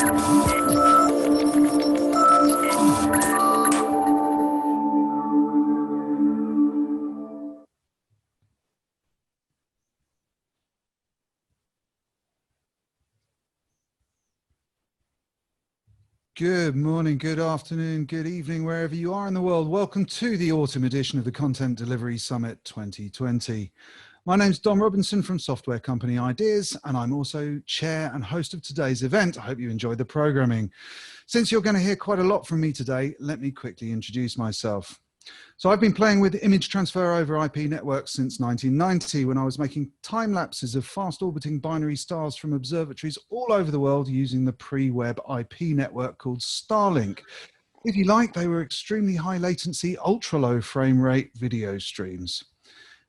Good morning, good afternoon, good evening, wherever you are in the world. Welcome to the autumn edition of the Content Delivery Summit 2020. My name's Dom Robinson from Software Company Ideas, and I'm also chair and host of today's event. I hope you enjoyed the programming. Since you're going to hear quite a lot from me today, let me quickly introduce myself. So I've been playing with image transfer over IP networks since 1990 when I was making time lapses of fast orbiting binary stars from observatories all over the world using the pre-web IP network called Starlink. If you like, they were extremely high latency, ultra low frame rate video streams.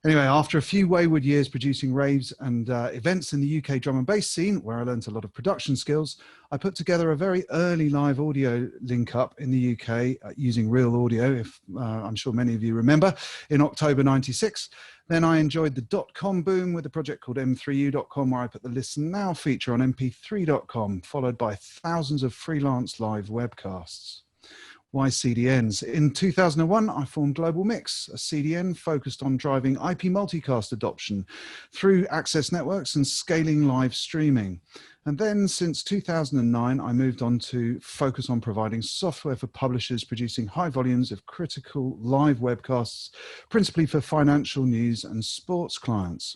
Anyway, after a few wayward years producing raves and events in the UK drum and bass scene, where I learned a lot of production skills, I put together a very early live audio link up in the UK using Real Audio, if I'm sure many of you remember, in October '96. Then I enjoyed the .com boom with a project called m3u.com, where I put the Listen Now feature on mp3.com, followed by thousands of freelance live webcasts. Why CDNs? In 2001, I formed Global Mix, a CDN focused on driving IP multicast adoption through access networks and scaling live streaming. And then since 2009, I moved on to focus on providing software for publishers producing high volumes of critical live webcasts, principally for financial news and sports clients.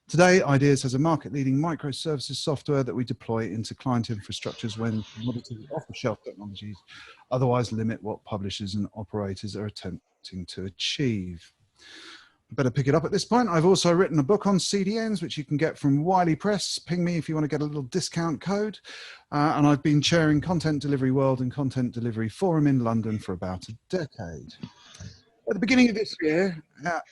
Today, Ideas has a market-leading microservices software that we deploy into client infrastructures when commodity off-the-shelf technologies otherwise limit what publishers and operators are attempting to achieve. I better pick it up at this point. I've also written a book on CDNs, which you can get from Wiley Press. Ping me if you want to get a little discount code. And I've been chairing Content Delivery World and Content Delivery Forum in London for about a decade. At the beginning of this year,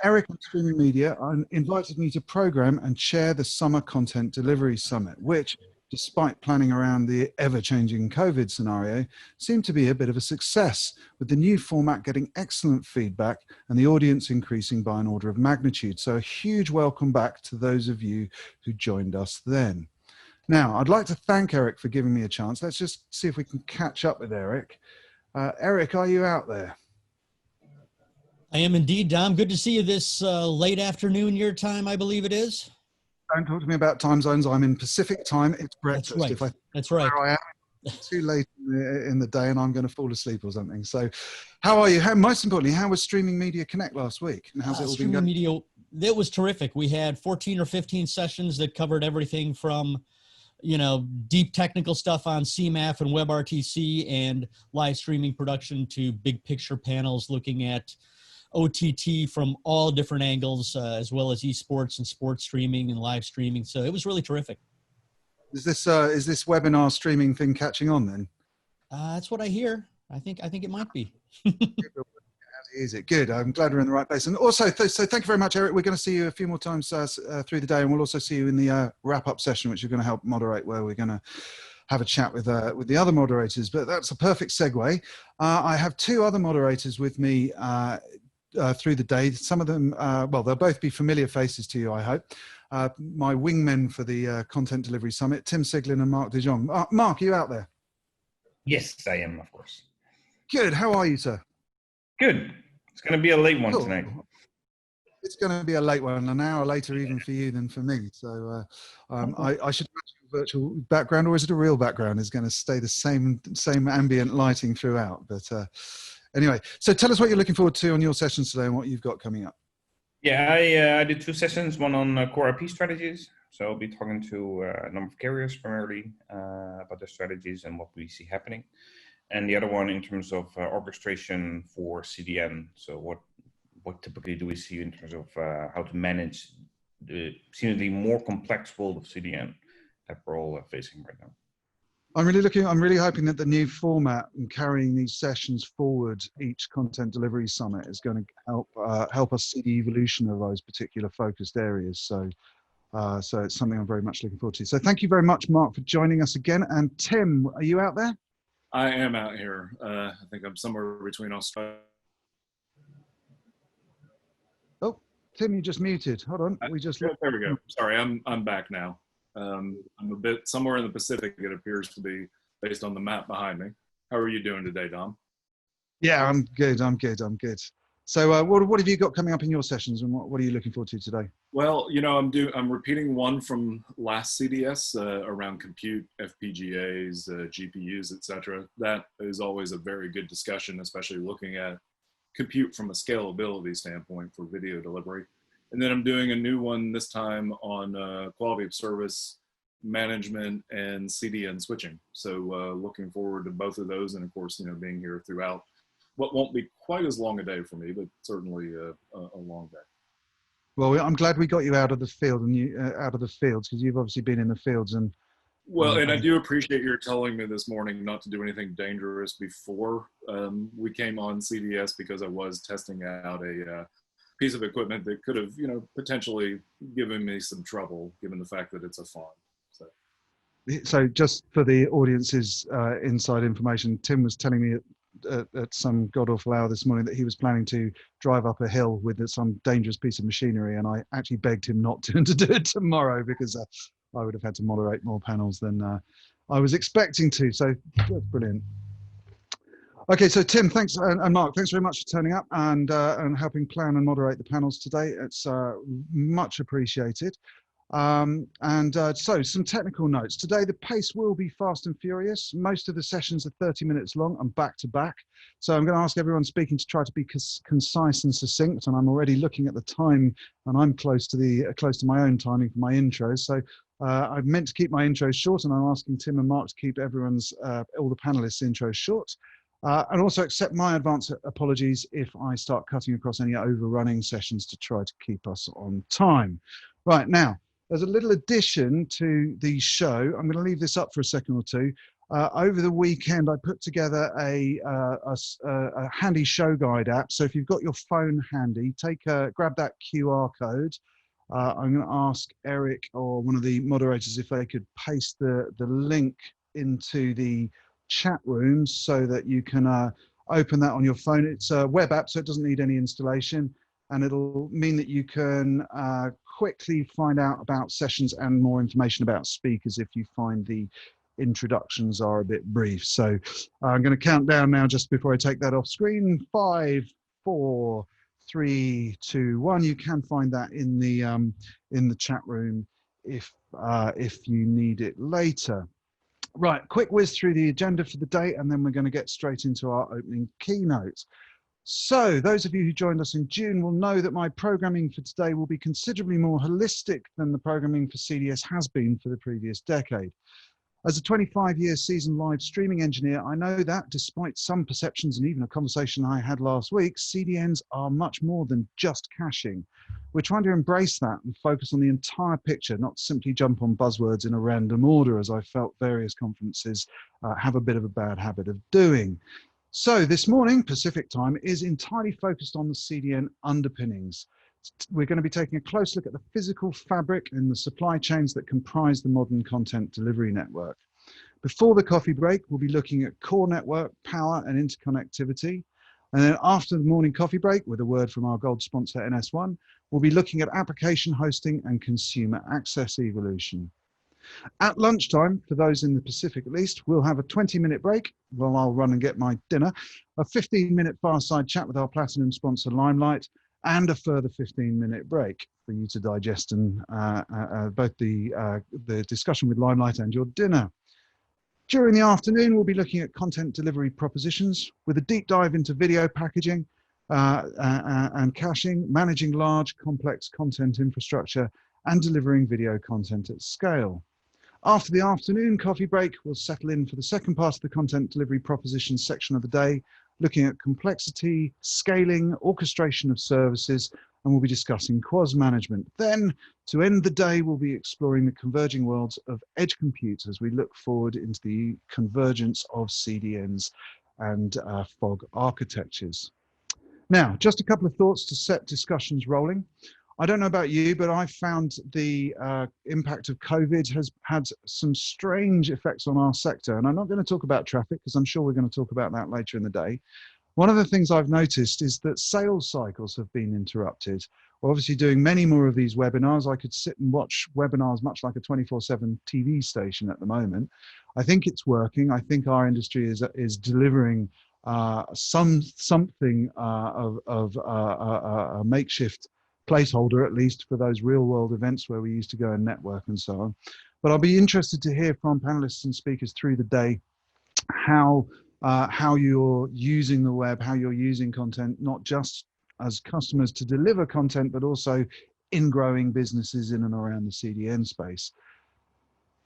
Eric at Streaming Media invited me to program and chair the Summer Content Delivery Summit, which, despite planning around the ever-changing COVID scenario, seemed to be a bit of a success, with the new format getting excellent feedback and the audience increasing by an order of magnitude. So a huge welcome back to those of you who joined us then. Now, I'd like to thank Eric for giving me a chance. Let's just see if we can catch up with Eric. Eric, are you out there? I am indeed, Dom. Good to see you this late afternoon your time, I believe it is. Don't talk to me about time zones. I'm in Pacific time. It's breakfast. That's right. That's right. I am, it's too late in the day and I'm going to fall asleep or something. So how are you? Most importantly, how was Streaming Media Connect last week? And how's it all been going? Media, it was terrific. We had 14 or 15 sessions that covered everything from, you know, deep technical stuff on CMAF and WebRTC and live streaming production to big picture panels looking at OTT from all different angles, as well as esports and sports streaming and live streaming. So it was really terrific. Is this webinar streaming thing catching on then? That's what I hear. I think it might be. Is it good? I'm glad we're in the right place. And also, so thank you very much, Eric. We're going to see you a few more times through the day, and we'll also see you in the wrap-up session, which you're going to help moderate, where we're going to have a chat with the other moderators. But that's a perfect segue. I have two other moderators with me through the day. Some of them, well, they'll both be familiar faces to you, I hope. My wingmen for the Content Delivery Summit, Tim Siglin and Mark de Jong. Mark, are you out there? Yes, I am, of course. Good. How are you, sir? Good. It's going to be a late one tonight. It's going to be a late one, an hour later even for you than for me. So I should imagine a virtual background, or is it a real background? Is going to stay the same ambient lighting throughout. But anyway, so tell us what you're looking forward to on your sessions today and what you've got coming up. Yeah, I did two sessions, one on core IP strategies. So I'll be talking to a number of carriers primarily about their strategies and what we see happening. And the other one in terms of orchestration for CDN. So what typically do we see in terms of how to manage the seemingly more complex world of CDN that we're all facing right now. I'm really hoping that the new format and carrying these sessions forward each Content Delivery Summit is going to help us see the evolution of those particular focused areas. So it's something I'm very much looking forward to. So thank you very much, Mark, for joining us again. And Tim, are you out there? I am out here. I think I'm somewhere between Australia. Oh, Tim, you just muted. Hold on. There we go. Sorry, I'm back now. I'm a bit somewhere in the Pacific, it appears to be. based on the map behind me. How are you doing today, Dom? Yeah, I'm good. I'm good. I'm good. So what have you got coming up in your sessions, and what are you looking forward to today? Well, you know, I'm repeating one from last CDS around compute, FPGAs, GPUs, etc. That is always a very good discussion, especially looking at compute from a scalability standpoint for video delivery. And then I'm doing a new one this time on quality of service management and CDN switching. So looking forward to both of those, and of course, you know, being here throughout what won't be quite as long a day for me, but certainly a long day. Well, I'm glad we got you out of the field and out of the fields, because you've obviously been in the fields. And well, and I do appreciate your telling me this morning not to do anything dangerous before we came on CDS, because I was testing out a piece of equipment that could have, you know, potentially given me some trouble, given the fact that it's a farm. So just for the audience's inside information, Tim was telling me at some god-awful hour this morning that he was planning to drive up a hill with some dangerous piece of machinery, and I actually begged him not to, and to do it tomorrow, because I would have had to moderate more panels than I was expecting to. So that's brilliant. Okay, so Tim, thanks, and Mark, thanks very much for turning up and helping plan and moderate the panels today. It's much appreciated. So some technical notes. Today, the pace will be fast and furious. Most of the sessions are 30 minutes long and back to back. So I'm going to ask everyone speaking to try to be concise and succinct. And I'm already looking at the time, and I'm close to my own timing for my intros. So I've meant to keep my intros short, and I'm asking Tim and Mark to keep everyone's, all the panelists' intros short. And also accept my advance apologies if I start cutting across any overrunning sessions to try to keep us on time. Right, now, there's a little addition to the show. I'm going to leave this up for a second or two. Over the weekend, I put together a handy show guide app. So if you've got your phone handy, grab that QR code. I'm going to ask Eric or one of the moderators if they could paste the link into the chat room so that you can open that on your phone. It's a web app, so it doesn't need any installation, and it'll mean that you can quickly find out about sessions and more information about speakers if you find the introductions are a bit brief. So I'm going to count down now just before I take that off screen. 5, 4, 3, 2, 1. You can find that in the chat room if you need it later. Right, quick whiz through the agenda for the day, and then we're going to get straight into our opening keynote. So those of you who joined us in June will know that my programming for today will be considerably more holistic than the programming for CDS has been for the previous decade. As a 25-year seasoned live streaming engineer, I know that despite some perceptions and even a conversation I had last week, CDNs are much more than just caching. We're trying to embrace that and focus on the entire picture, not simply jump on buzzwords in a random order, as I felt various conferences have a bit of a bad habit of doing. So this morning, Pacific time, is entirely focused on the CDN underpinnings. We're going to be taking a close look at the physical fabric and the supply chains that comprise the modern content delivery network. Before the coffee break, we'll be looking at core network, power and interconnectivity. And then after the morning coffee break, with a word from our gold sponsor NS1, we'll be looking at application hosting and consumer access evolution. At lunchtime, for those in the Pacific at least, we'll have a 20-minute break while I'll run and get my dinner, a 15-minute fireside chat with our platinum sponsor Limelight, and a further 15-minute break for you to digest and both the discussion with Limelight and your dinner. During the afternoon, we'll be looking at content delivery propositions with a deep dive into video packaging and caching, managing large, complex content infrastructure, and delivering video content at scale. After the afternoon coffee break, we'll settle in for the second part of the content delivery propositions section of the day, looking at complexity, scaling, orchestration of services, and we'll be discussing QoS management. Then, to end the day, we'll be exploring the converging worlds of edge compute as we look forward into the convergence of CDNs and fog architectures. Now, just a couple of thoughts to set discussions rolling. I don't know about you, but I found the impact of COVID has had some strange effects on our sector. And I'm not going to talk about traffic because I'm sure we're going to talk about that later in the day. One of the things I've noticed is that sales cycles have been interrupted. We're obviously doing many more of these webinars. I could sit and watch webinars much like a 24/7 TV station at the moment. I think it's working. I think our industry is delivering something of a makeshift placeholder, at least for those real world events where we used to go and network and so on. But I'll be interested to hear from panelists and speakers through the day how you're using the web, how you're using content, not just as customers to deliver content, but also in growing businesses in and around the CDN space.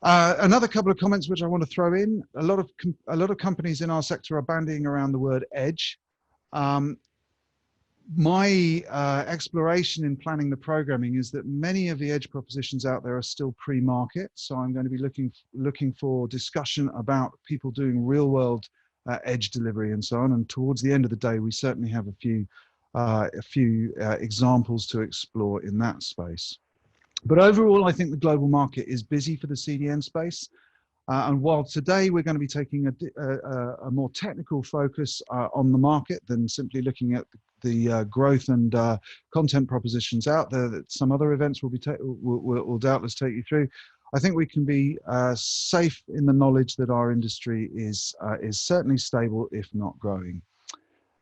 Another couple of comments which I want to throw in. A lot of companies in our sector are bandying around the word edge. My exploration in planning the programming is that many of the edge propositions out there are still pre-market. So I'm going to be looking for discussion about people doing real world edge delivery and so on. And towards the end of the day, we certainly have a few examples to explore in that space. But overall, I think the global market is busy for the CDN space. And while today we're going to be taking a more technical focus on the market than simply looking at the growth and content propositions out there that some other events will doubtless take you through, I think we can be safe in the knowledge that our industry is certainly stable, if not growing.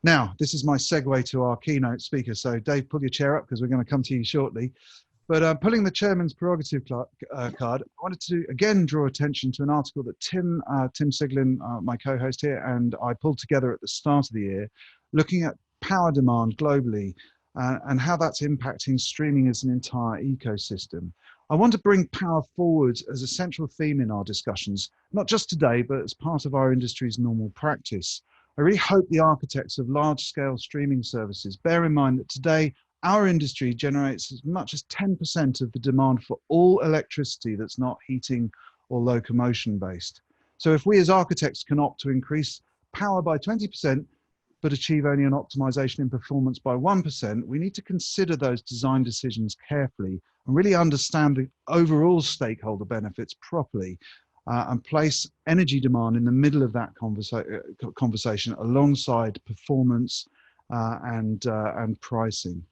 Now, this is my segue to our keynote speaker. So Dave, pull your chair up because we're going to come to you shortly. But pulling the chairman's prerogative card, I wanted to again draw attention to an article that Tim Siglin, my co-host here, and I pulled together at the start of the year, looking at power demand globally and how that's impacting streaming as an entire ecosystem. I want to bring power forward as a central theme in our discussions, not just today, but as part of our industry's normal practice. I really hope the architects of large-scale streaming services bear in mind that today, our industry generates as much as 10% of the demand for all electricity that's not heating or locomotion based. So if we as architects can opt to increase power by 20%, but achieve only an optimization in performance by 1%, we need to consider those design decisions carefully and really understand the overall stakeholder benefits properly and place energy demand in the middle of that conversation alongside performance and pricing.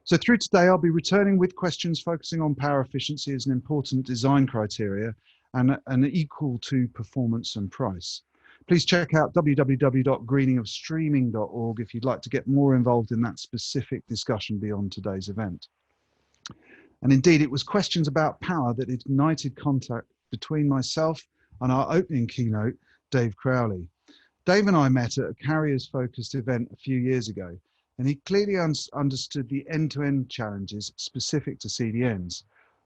So through today, I'll be returning with questions focusing on power efficiency as an important design criteria and equal to performance and price. Please check out www.greeningofstreaming.org if you'd like to get more involved in that specific discussion beyond today's event. And indeed, it was questions about power that ignited contact between myself and our opening keynote, Dave Crowley. Dave and I met at a carriers-focused event a few years ago, and he clearly understood the end-to-end challenges specific to CDNs.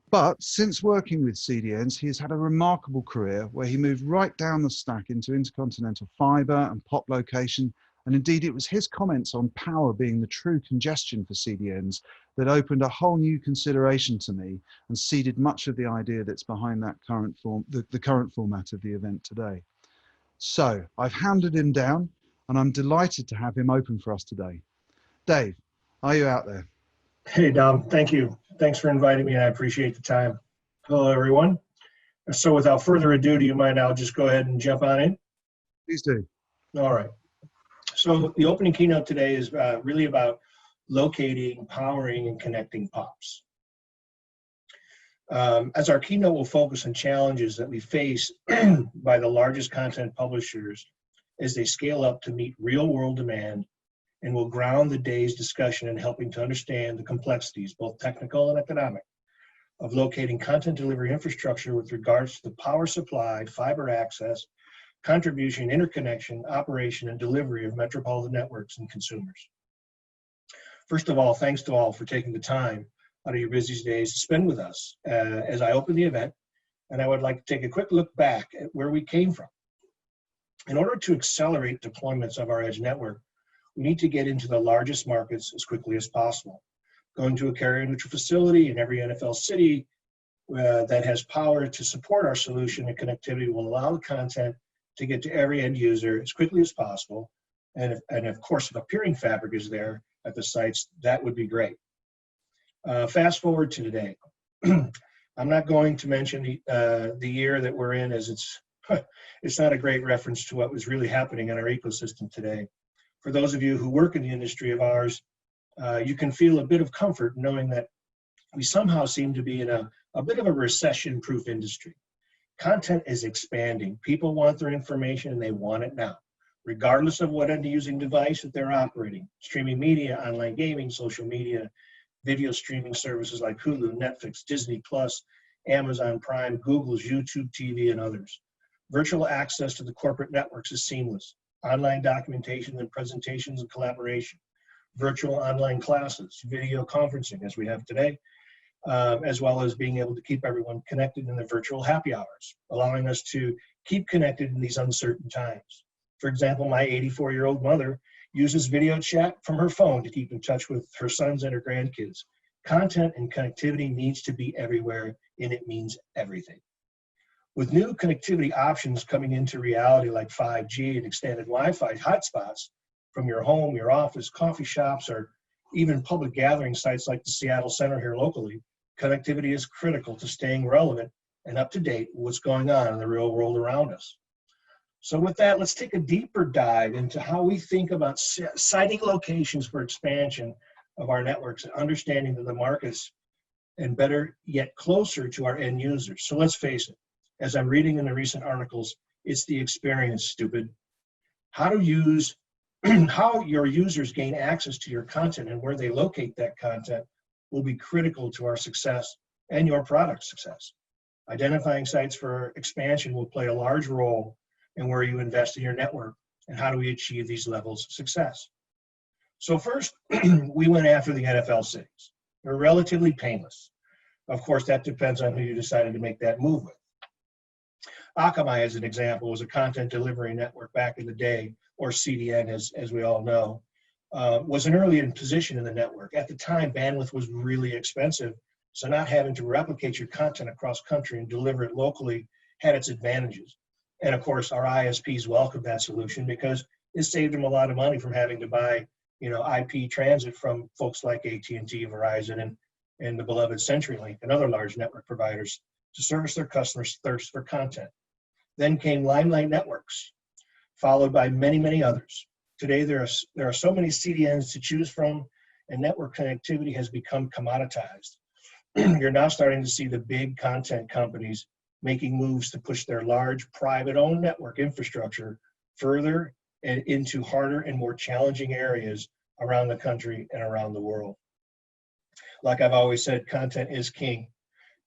But since working with CDNs, he has had a remarkable career where he moved right down the stack into intercontinental fiber and POP location. And indeed, it was his comments on power being the true congestion for CDNs that opened a whole new consideration to me and seeded much of the idea that's behind that current the current format of the event today. So I've hounded him down and I'm delighted to have him open for us today. Dave, are you out there? Hey, Dom, thank you. Thanks for inviting me. I appreciate the time. Hello, everyone. So without further ado, do you mind I'll just go ahead and jump on in? Please do. All right. So the opening keynote today is really about locating, powering, and connecting POPs. As our keynote will focus on challenges that we face by the largest content publishers as they scale up to meet real-world demand, and will ground the day's discussion in helping to understand the complexities, both technical and economic, of locating content delivery infrastructure with regards to the power supply, fiber access, contribution, interconnection, operation, and delivery of metropolitan networks and consumers. First of all, thanks to all for taking the time out of your busy days to spend with us as I open the event, and I would like to take a quick look back at where we came from. In order to accelerate deployments of our edge network, we need to get into the largest markets as quickly as possible. Going to a carrier-neutral facility in every NFL city that has power to support our solution and connectivity will allow the content to get to every end user as quickly as possible. And of course, if a peering fabric is there at the sites, that would be great. Fast forward to today. I'm not going to mention the year that we're in, as it's not a great reference to what was really happening in our ecosystem today. For those of you who work in the industry of ours, you can feel a bit of comfort knowing that we somehow seem to be in a bit of a recession-proof industry. Content is expanding. People want their information and they want it now, regardless of what end-using device that they're operating. Streaming media, online gaming, social media, video streaming services like Hulu, Netflix, Disney Plus, Amazon Prime, Google's YouTube TV, and others. Virtual access to the corporate networks is seamless. Online documentation and presentations and collaboration. Virtual online classes, video conferencing as we have today, as well as being able to keep everyone connected in the virtual happy hours, allowing us to keep connected in these uncertain times. For example, my 84-year-old mother uses video chat from her phone to keep in touch with her sons and her grandkids. Content and connectivity needs to be everywhere, and it means everything. With new connectivity options coming into reality like 5G and extended Wi-Fi hotspots from your home, your office, coffee shops, or even public gathering sites like the Seattle Center here locally, connectivity is critical to staying relevant and up to date with what's going on in the real world around us. So with that, let's take a deeper dive into how we think about siting locations for expansion of our networks and understanding the markets, and better yet closer to our end users. So let's face it, as I'm reading in the recent articles, it's the experience, stupid. How your users gain access to your content and where they locate that content will be critical to our success and your product success. Identifying sites for expansion will play a large role in where you invest in your network and how do we achieve these levels of success. So first, we went after the NFL cities. They're relatively painless. Of course, that depends on who you decided to make that move with. Akamai, as an example, was a content delivery network back in the day, or CDN, as we all know, was an early in position in the network. At the time, bandwidth was really expensive, so not having to replicate your content across country and deliver it locally had its advantages. And of course, our ISPs welcomed that solution because it saved them a lot of money from having to buy, IP transit from folks like AT&T, Verizon, and the beloved CenturyLink and other large network providers to service their customers' thirst for content. Then came Limelight Networks, followed by many, many others. Today, there are so many CDNs to choose from, and network connectivity has become commoditized. You're now starting to see the big content companies making moves to push their large private-owned network infrastructure further and into harder and more challenging areas around the country and around the world. Like I've always said, content is king.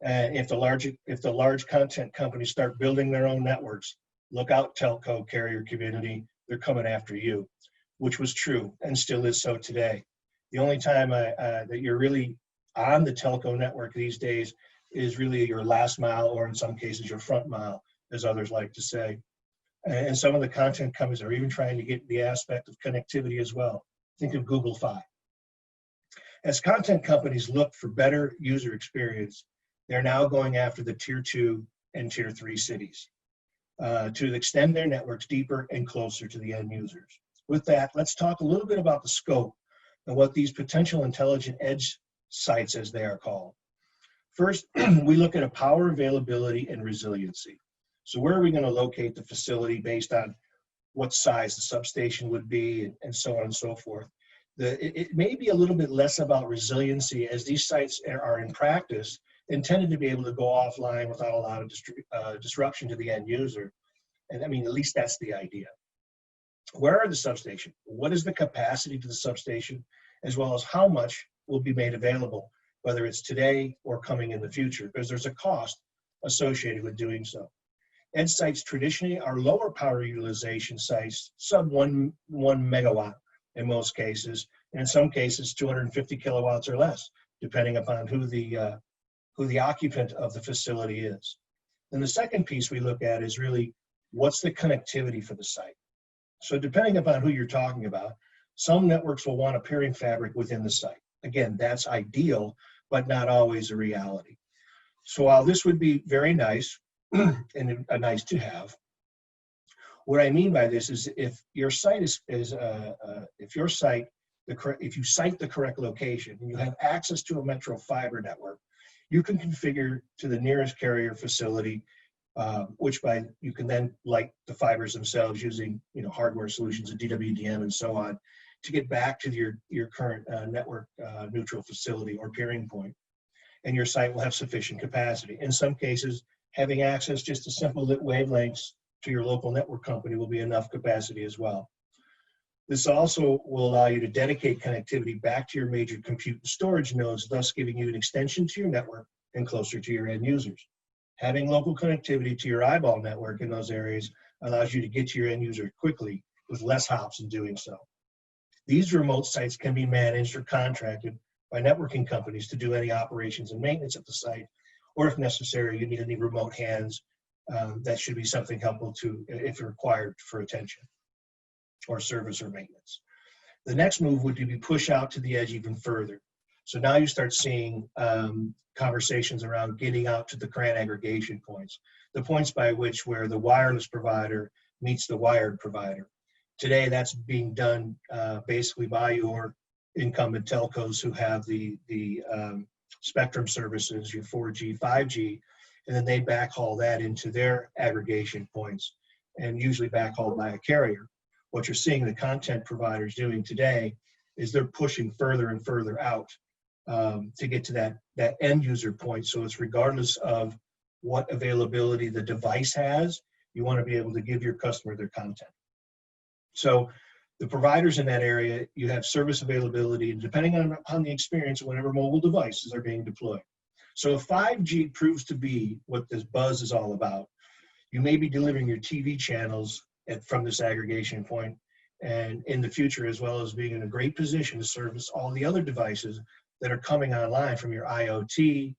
And if the large content companies start building their own networks, look out, telco carrier community, they're coming after you, which was true and still is so today. The only time that you're really on the telco network these days is really your last mile, or in some cases your front mile, as others like to say. And some of the content companies are even trying to get the aspect of connectivity as well. Think of Google Fi. As content companies look for better user experience, they're now going after the tier 2 and tier 3 cities to extend their networks deeper and closer to the end users. With that, let's talk a little bit about the scope and what these potential intelligent edge sites, as they are called. First, we look at a power availability and resiliency. So where are we going to locate the facility based on what size the substation would be, and so on and so forth. It may be a little bit less about resiliency, as these sites are in practice intended to be able to go offline without a lot of disruption to the end user. And I mean, at least that's the idea. Where are the substation? What is the capacity to the substation, as well as how much will be made available, whether it's today or coming in the future, because there's a cost associated with doing so. Edge sites traditionally are lower power utilization sites, sub 1 megawatt in most cases, and in some cases 250 kilowatts or less, depending upon who the occupant of the facility is. Then the second piece we look at is really what's the connectivity for the site. So depending upon who you're talking about, some networks will want a peering fabric within the site. Again, that's ideal, but not always a reality. So while this would be very nice and a nice to have, what I mean by this is if your site if you cite the correct location and you have access to a metro fiber network, you can configure to the nearest carrier facility, you can then light the fibers themselves using hardware solutions and DWDM and so on to get back to your current network neutral facility or peering point, and your site will have sufficient capacity. In some cases, Having access just to simple lit wavelengths to your local network company will be enough capacity as well. This also will allow you to dedicate connectivity back to your major compute and storage nodes, thus giving you an extension to your network and closer to your end users. Having local connectivity to your eyeball network in those areas allows you to get to your end user quickly with less hops in doing so. These remote sites can be managed or contracted by networking companies to do any operations and maintenance at the site, or if necessary, you need any remote hands, that should be something helpful to, if required for attention or service or maintenance. The next move would be push out to the edge even further. So now you start seeing conversations around getting out to the CRAN aggregation points, the points by which where the wireless provider meets the wired provider. Today, that's being done basically by your incumbent telcos who have the spectrum services, your 4G, 5G, and then they backhaul that into their aggregation points, and usually backhauled by a carrier. What you're seeing the content providers doing today is they're pushing further and further out to get to that end user point. So it's regardless of what availability the device has, you want to be able to give your customer their content. So the providers in that area, you have service availability, and depending on the experience of whatever mobile devices are being deployed. So if 5G proves to be what this buzz is all about, you may be delivering your TV channels from this aggregation point, and in the future, as well as being in a great position to service all the other devices that are coming online, from your IoT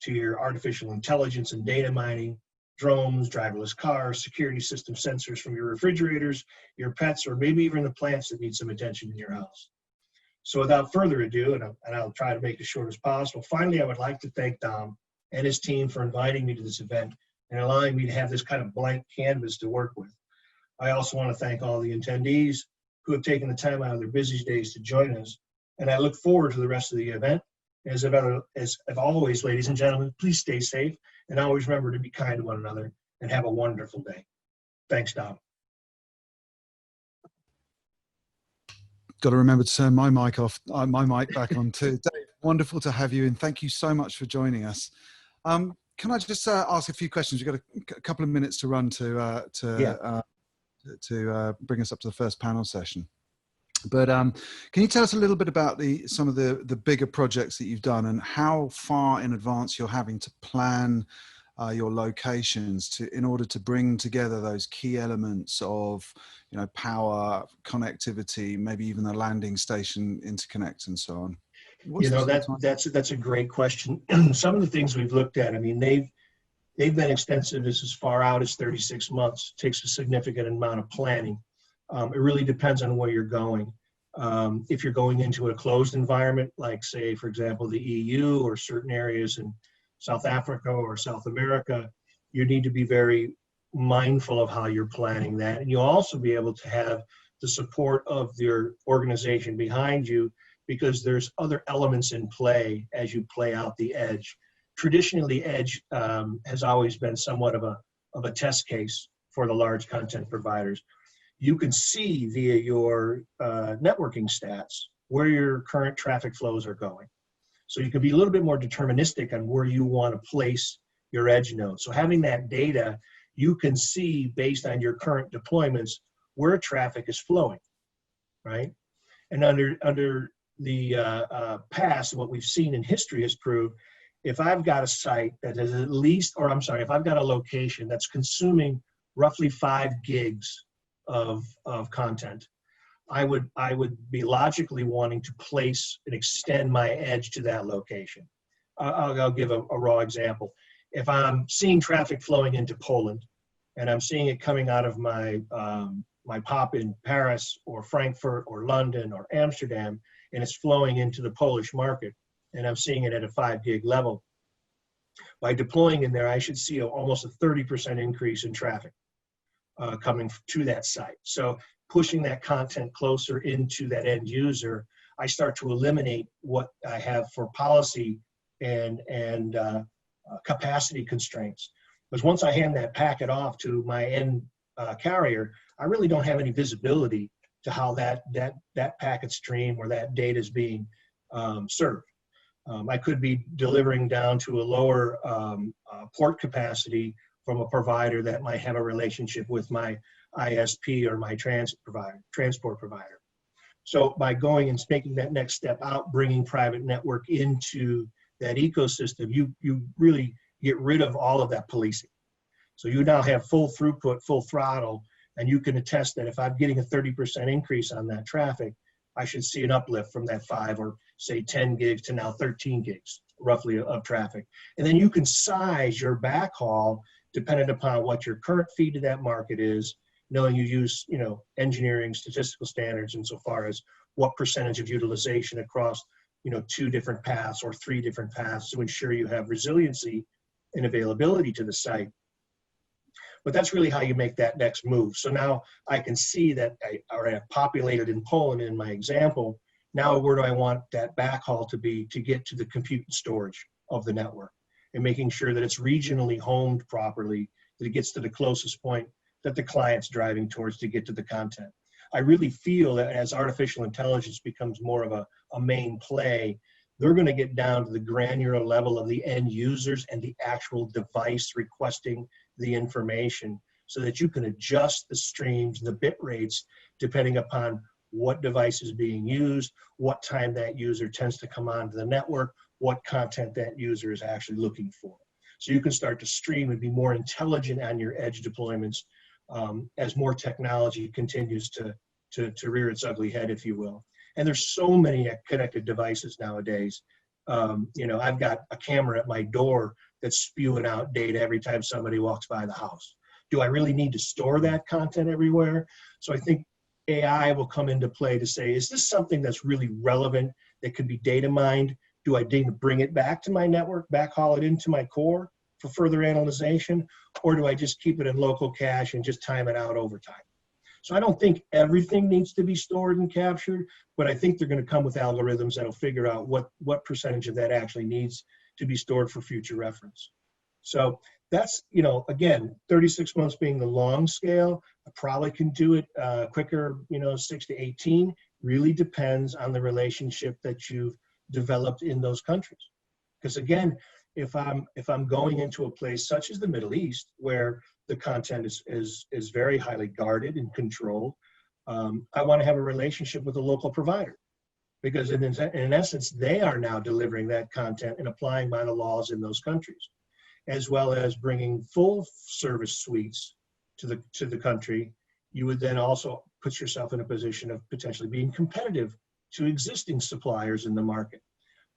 to your artificial intelligence and data mining, drones, driverless cars, security system sensors from your refrigerators, your pets, or maybe even the plants that need some attention in your house. So without further ado, and I'll try to make it as short as possible, finally, I would like to thank Dom and his team for inviting me to this event and allowing me to have this kind of blank canvas to work with. I also want to thank all the attendees who have taken the time out of their busy days to join us, and I look forward to the rest of the event. As always, ladies and gentlemen, please stay safe, and always remember to be kind to one another, and have a wonderful day. Thanks, Dom. Got to remember to turn my mic off, my mic back on too. Dave, wonderful to have you, and thank you so much for joining us. Can I just ask a few questions? We've got a couple of minutes to run to bring us up to the first panel session. But can you tell us a little bit about some of the bigger projects that you've done, and how far in advance you're having to plan your locations in order to bring together those key elements of, power, connectivity, maybe even the landing station interconnect and so on? That's a great question. Some of the things we've looked at, I mean, they've been extensive as far out as 36 months. It takes a significant amount of planning. It really depends on where you're going. If you're going into a closed environment, like say, for example, the EU or certain areas in South Africa or South America, you need to be very mindful of how you're planning that. And you'll also be able to have the support of your organization behind you, because there's other elements in play as you play out the edge. Traditionally, edge has always been somewhat of a test case for the large content providers. You can see via your networking stats where your current traffic flows are going. So you can be a little bit more deterministic on where you want to place your edge node. So having that data, you can see based on your current deployments where traffic is flowing, right? And under the past, what we've seen in history has proved, if I've got a site that is if I've got a location that's consuming roughly 5 gigs of content, I would be logically wanting to place and extend my edge to that location. I'll give a raw example. If I'm seeing traffic flowing into Poland, and I'm seeing it coming out of my my POP in Paris or Frankfurt or London or Amsterdam, and it's flowing into the Polish market, and I'm seeing it at a 5 gig level, by deploying in there, I should see almost a 30% increase in traffic coming to that site. So pushing that content closer into that end user, I start to eliminate what I have for policy and capacity constraints. Because once I hand that packet off to my end carrier, I really don't have any visibility to how that packet stream or that data is being served. I could be delivering down to a lower port capacity from a provider that might have a relationship with my ISP or my transport provider. So by going and making that next step out, bringing private network into that ecosystem, you really get rid of all of that policing. So you now have full throughput, full throttle, and you can attest that if I'm getting a 30% increase on that traffic, I should see an uplift from that 5 or say 10 gigs to now 13 gigs roughly of traffic. And then you can size your backhaul dependent upon what your current feed to that market is, knowing you use, engineering statistical standards insofar as what percentage of utilization across, 2 different paths or 3 different paths to ensure you have resiliency and availability to the site. But that's really how you make that next move. So now I can see that I have populated in Poland in my example. Now where do I want that backhaul to be to get to the compute and storage of the network, and making sure that it's regionally homed properly, that it gets to the closest point that the client's driving towards to get to the content. I really feel that as artificial intelligence becomes more of a main play, they're going to get down to the granular level of the end users and the actual device requesting the information, so that you can adjust the streams, the bit rates, depending upon what device is being used, what time that user tends to come onto the network, what content that user is actually looking for. So you can start to stream and be more intelligent on your edge deployments as more technology continues to rear its ugly head, if you will. And there's so many connected devices nowadays. I've got a camera at my door that's spewing out data every time somebody walks by the house. Do I really need to store that content everywhere? So I think AI will come into play to say, is this something that's really relevant that could be data mined? Do I need to bring it back to my network, backhaul it into my core for further analyzation? Or do I just keep it in local cache and just time it out over time? So I don't think everything needs to be stored and captured, but I think they're going to come with algorithms that'll figure out what percentage of that actually needs to be stored for future reference. So that's, again, 36 months being the long scale. I probably can do it quicker, 6 to 18. Really depends on the relationship that you've developed in those countries. Because again, if I'm going into a place such as the Middle East, where the content is very highly guarded and controlled, I want to have a relationship with a local provider, because in essence, they are now delivering that content and applying by the laws in those countries, as well as bringing full service suites to the country. You would then also put yourself in a position of potentially being competitive to existing suppliers in the market,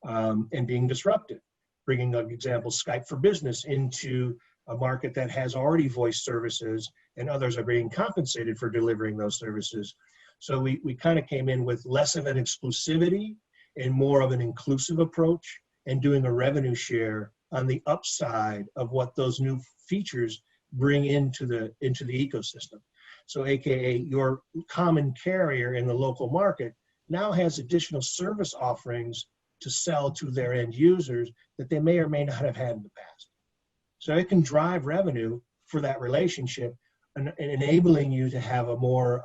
and being disruptive. Bringing, an example, Skype for Business into a market that has already voice services, and others are being compensated for delivering those services. So we kind of came in with less of an exclusivity and more of an inclusive approach, and doing a revenue share on the upside of what those new features bring into the ecosystem. So AKA your common carrier in the local market now has additional service offerings to sell to their end users that they may or may not have had in the past. So it can drive revenue for that relationship, and enabling you to have a more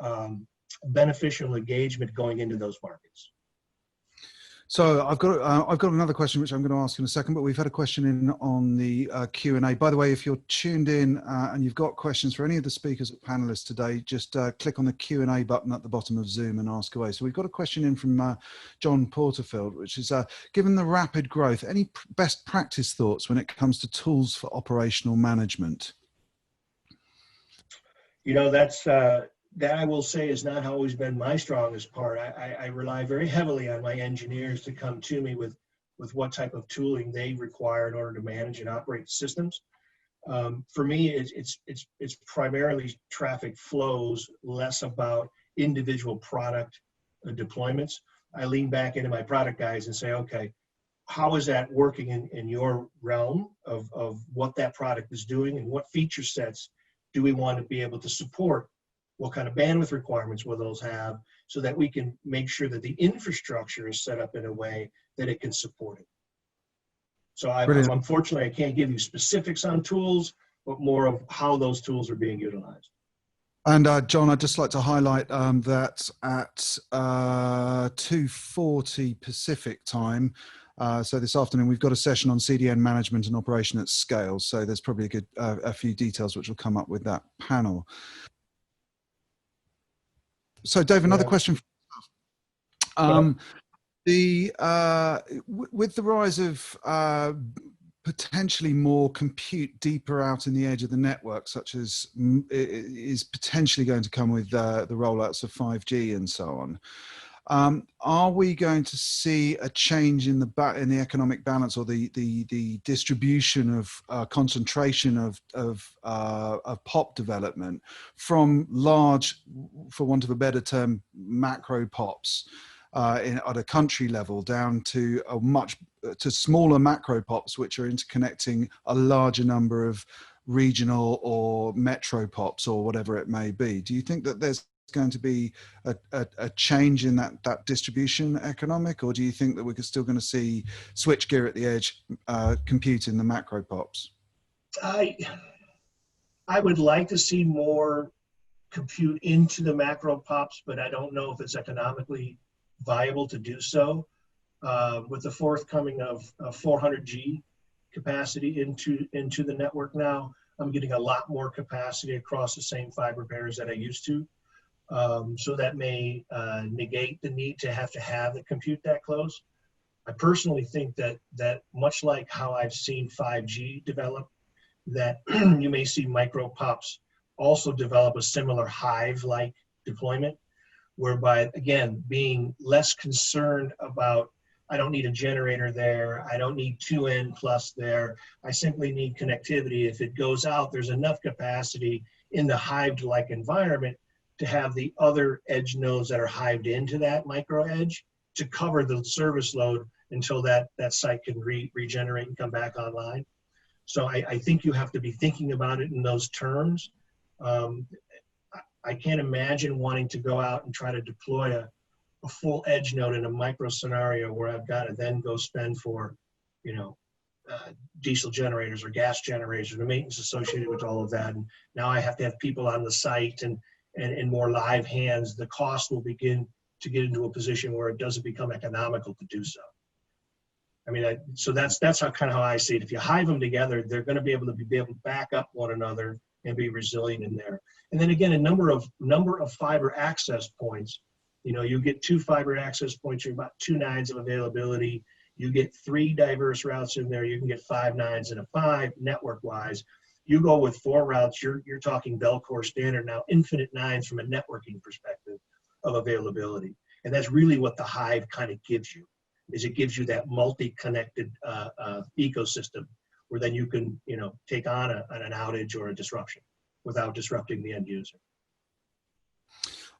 beneficial engagement going into those markets. So I've got another question which I'm going to ask in a second, but we've had a question in on the Q&A. By the way, if you're tuned in and you've got questions for any of the speakers or panelists today, just click on the Q&A button at the bottom of Zoom and ask away. So we've got a question in from John Porterfield, which is, given the rapid growth, any best practice thoughts when it comes to tools for operational management? That I will say is not always been my strongest part. I rely very heavily on my engineers to come to me with what type of tooling they require in order to manage and operate systems. For me, it's primarily traffic flows, less about individual product deployments. I lean back into my product guys and say, okay, how is that working in your realm of what that product is doing, and what feature sets do we want to be able to support? What kind of bandwidth requirements will those have, so that we can make sure that the infrastructure is set up in a way that it can support it. So unfortunately, I can't give you specifics on tools, but more of how those tools are being utilized. And John, I'd just like to highlight that at 2:40 Pacific time, So this afternoon we've got a session on CDN management and operation at scale. So there's probably a few details which will come up with that panel. So Dave, another question. With the rise of potentially more compute deeper out in the edge of the network, such as is potentially going to come with the rollouts of 5G and so on, are we going to see a change in the economic balance or the distribution of concentration of POP development from large, for want of a better term, macro POPs at a country level down to to smaller macro POPs, which are interconnecting a larger number of regional or metro POPs or whatever it may be? Do you think that there's going to be a change in that distribution economic, or do you think that we're still going to see switchgear at the edge compute in the macro POPs? I would like to see more compute into the macro POPs, but I don't know if it's economically viable to do so. With the forthcoming of 400G capacity into the network now, I'm getting a lot more capacity across the same fiber pairs that I used to. So that may negate the need to have the compute that close. I personally think that much like how I've seen 5G develop, that you may see micro POPs also develop a similar hive-like deployment, whereby, again, being less concerned about, I don't need a generator there, I don't need 2N plus there, I simply need connectivity. If it goes out, there's enough capacity in the hived-like environment to have the other edge nodes that are hived into that micro edge to cover the service load until that site can regenerate and come back online. So I think you have to be thinking about it in those terms. I can't imagine wanting to go out and try to deploy a full edge node in a micro scenario where I've got to then go spend for, diesel generators or gas generators, the maintenance associated with all of that. And now I have to have people on the site and more live hands. The cost will begin to get into a position where it doesn't become economical to do so. I mean, so that's how I see it. If you hive them together, they're going to be able to back up one another and be resilient in there. And then again, a number of fiber access points. You get 2 fiber access points, you're about 2 nines of availability. You get 3 diverse routes in there. You can get 5 nines and a 5 network-wise. You go with 4 routes, you're talking Bellcore standard now, infinite nines from a networking perspective of availability. And that's really what the hive kind of gives you, is it gives you that multi-connected ecosystem where then you can, take on an outage or a disruption without disrupting the end user.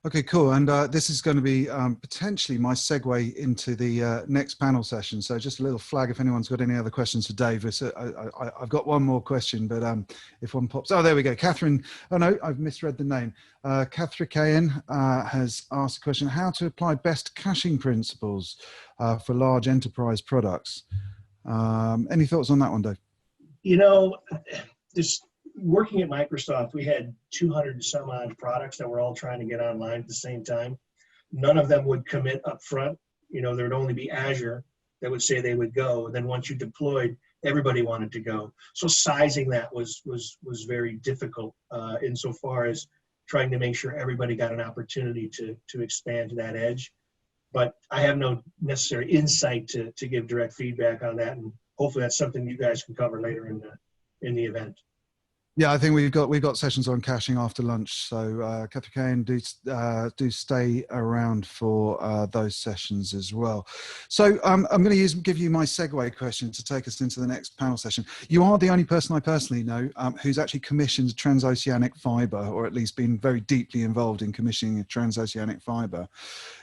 Okay, cool. And this is going to be potentially my segue into the next panel session. So just a little flag if anyone's got any other questions for Dave. I've got one more question, but if one pops, oh, there we go. Catherine, oh no, I've misread the name. Catherine Cahen has asked a question: how to apply best caching principles for large enterprise products. Any thoughts on that one, Dave? Working at Microsoft, we had 200 and some odd products that were all trying to get online at the same time. None of them would commit up front. There would only be Azure that would say they would go. And then once you deployed, everybody wanted to go. So sizing that was very difficult insofar as trying to make sure everybody got an opportunity to expand to that edge. But I have no necessary insight to give direct feedback on that. And hopefully that's something you guys can cover later in the event. Yeah, I think we've got sessions on caching after lunch. So Catherine, do stay around for those sessions as well. So I'm going to give you my segue question to take us into the next panel session. You are the only person I personally know who's actually commissioned transoceanic fiber, or at least been very deeply involved in commissioning transoceanic fiber.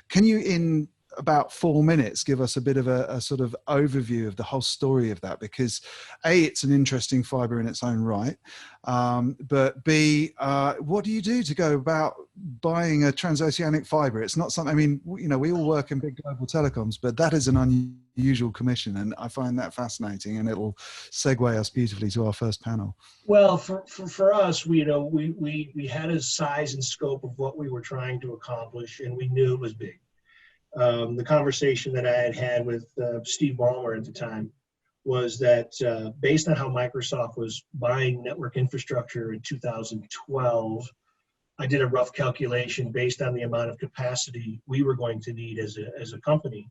Can you, in about 4 minutes, give us a bit of a sort of overview of the whole story of that? Because A, it's an interesting fiber in its own right, but B, what do you do to go about buying a transoceanic fiber? It's not something, I mean, we all work in big global telecoms, but that is an unusual commission, and I find that fascinating, and it'll segue us beautifully to our first panel. Well, for us, we had a size and scope of what we were trying to accomplish, and we knew it was big. the conversation that I had with Steve Ballmer at the time was that based on how Microsoft was buying network infrastructure in 2012, I did a rough calculation based on the amount of capacity we were going to need as a company.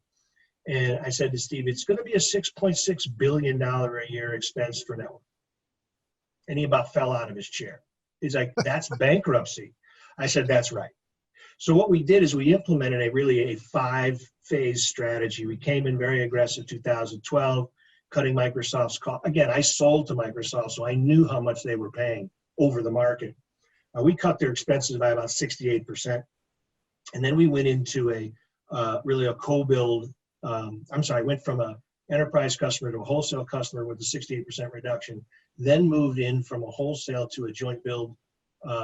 And I said to Steve, it's going to be a $6.6 billion a year expense for network. And he about fell out of his chair. He's like, that's bankruptcy. I said, that's right. So what we did is we implemented a 5-phase strategy. We came in very aggressive 2012, cutting Microsoft's cost. Again, I sold to Microsoft, so I knew how much they were paying over the market. We cut their expenses by about 68%. And then we went into a co-build. Went from an enterprise customer to a wholesale customer with a 68% reduction, then moved in from a wholesale to a joint build,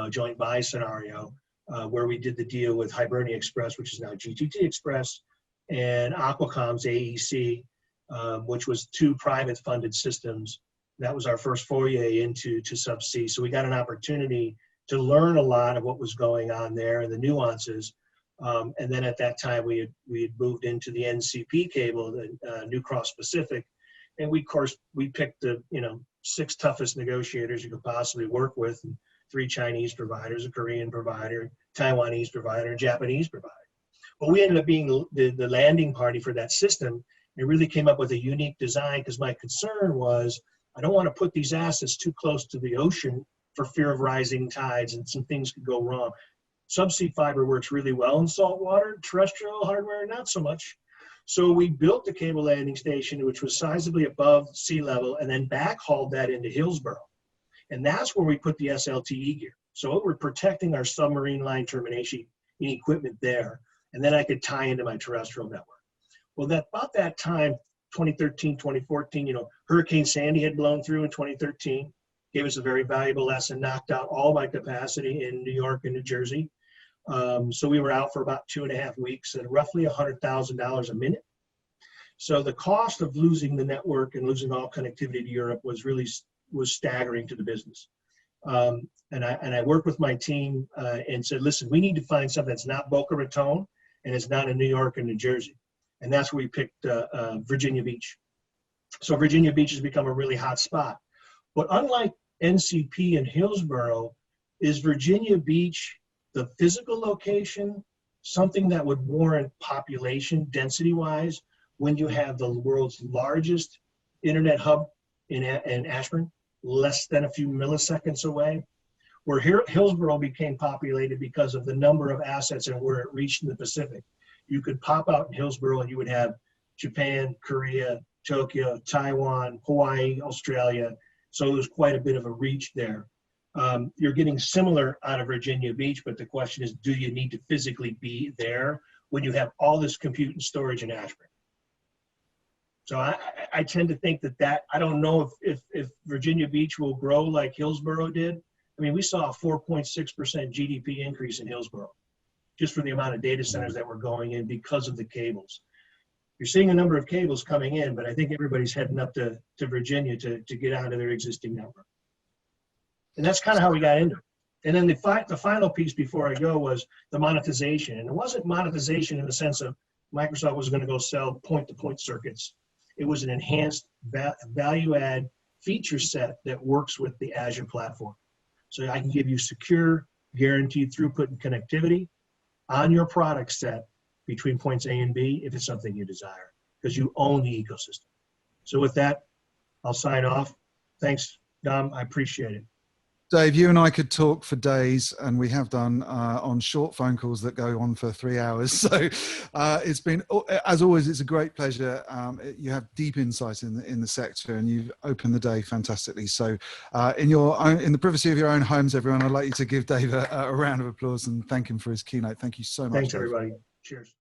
joint buy scenario, where we did the deal with Hibernia Express, which is now GTT Express, and Aquacom's AEC, which was 2 private funded systems. That was our first foray into subsea. So we got an opportunity to learn a lot of what was going on there and the nuances. And then at that time, we had moved into the NCP cable, the New Cross Pacific, and we picked the 6 toughest negotiators you could possibly work with, and 3 Chinese providers, a Korean provider, Taiwanese provider, and Japanese provider. Well, we ended up being the landing party for that system. It really came up with a unique design because my concern was I don't want to put these assets too close to the ocean for fear of rising tides and some things could go wrong. Subsea fiber works really well in saltwater, terrestrial hardware, not so much. So we built the cable landing station, which was sizably above sea level, and then backhauled that into Hillsboro. And that's where we put the SLTE gear. So we're protecting our submarine line termination equipment there. And then I could tie into my terrestrial network. Well, about that time, 2013, 2014, Hurricane Sandy had blown through in 2013, gave us a very valuable lesson, knocked out all my capacity in New York and New Jersey. So we were out for about 2.5 weeks at roughly $100,000 a minute. So the cost of losing the network and losing all connectivity to Europe was staggering to the business. And I worked with my team and said, listen, we need to find something that's not Boca Raton and it's not in New York and New Jersey. And that's where we picked Virginia Beach. So Virginia Beach has become a really hot spot. But unlike NCP and Hillsboro, is Virginia Beach, the physical location, something that would warrant population density-wise when you have the world's largest internet hub in Ashburn, less than a few milliseconds away? Where Hillsboro became populated because of the number of assets and where it reached in the Pacific. You could pop out in Hillsboro and you would have Japan, Korea, Tokyo, Taiwan, Hawaii, Australia. So there's quite a bit of a reach there. You're getting similar out of Virginia Beach, but the question is, do you need to physically be there when you have all this compute and storage in Ashburn? So I tend to think that I don't know if Virginia Beach will grow like Hillsboro did. I mean, we saw a 4.6% GDP increase in Hillsboro, just for the amount of data centers that were going in because of the cables. You're seeing a number of cables coming in, but I think everybody's heading up to Virginia to get onto their existing network. And that's kind of how we got into it. And then the final piece before I go was the monetization. And it wasn't monetization in the sense of Microsoft was going to go sell point-to-point circuits. It was an enhanced value-add feature set that works with the Azure platform. So I can give you secure, guaranteed throughput and connectivity on your product set between points A and B if it's something you desire, because you own the ecosystem. So with that, I'll sign off. Thanks, Dom. I appreciate it. Dave, you and I could talk for days, and we have done on short phone calls that go on for 3 hours. So it's been, as always, it's a great pleasure. You have deep insight in the sector, and you've opened the day fantastically. So in the privacy of your own homes, everyone, I'd like you to give Dave a round of applause and thank him for his keynote. Thank you so much. Thanks, Dave. everybody. Cheers.